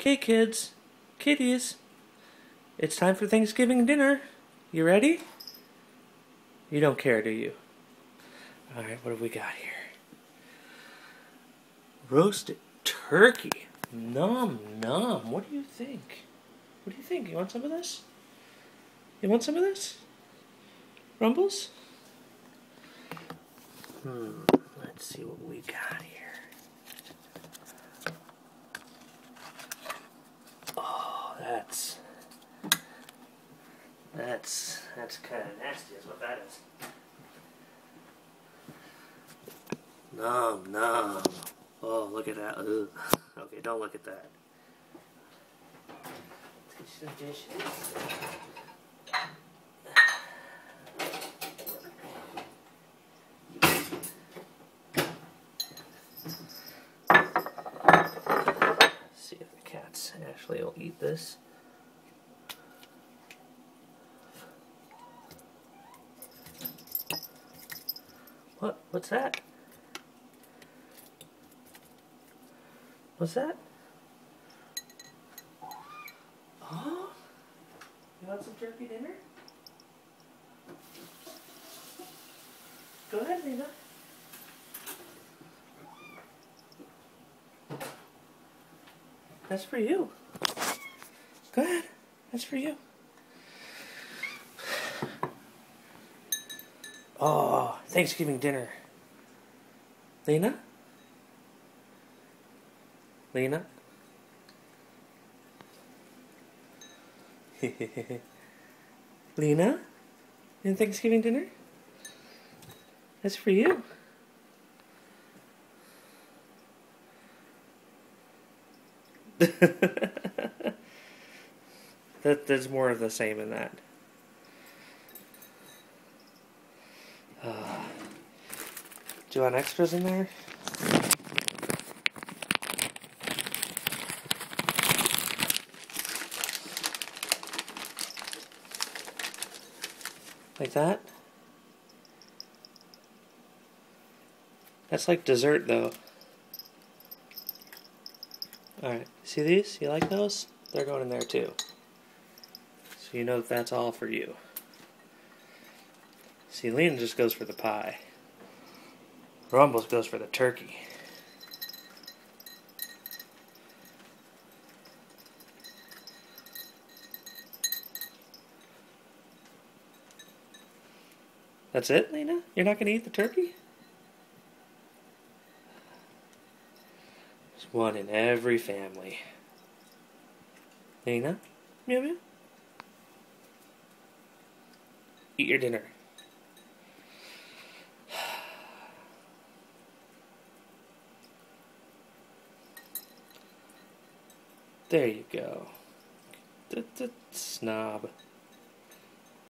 Okay, kids, kitties, it's time for Thanksgiving dinner. You ready? You don't care, do you? Alright, what have we got here? Roasted turkey. Nom nom. What do you think? What do you think? You want some of this? You want some of this? Rumbles? Let's see what we got here. Oh, that's kind of nasty is what that is. Nom nom. Oh, look at that. Ugh. Okay, don't look at that. Let's get you some dishes. See if the cats actually will eat this. What? What's that? What's that? Oh? You want some turkey dinner? Go ahead, Lena. That's for you. Go ahead. That's for you. Oh, Thanksgiving dinner. Lena? Lena? Lena? In Thanksgiving dinner? That's for you. There's more of the same in that. Do you want extras in there? Like that? That's like dessert though. Alright, see these? You like those? They're going in there too. So you know that that's all for you. See, Lena just goes for the pie. Rumbles goes for the turkey. That's it, Lena? You're not going to eat the turkey? There's one in every family. Lena? Meow meow. Eat your dinner. There you go. Snob.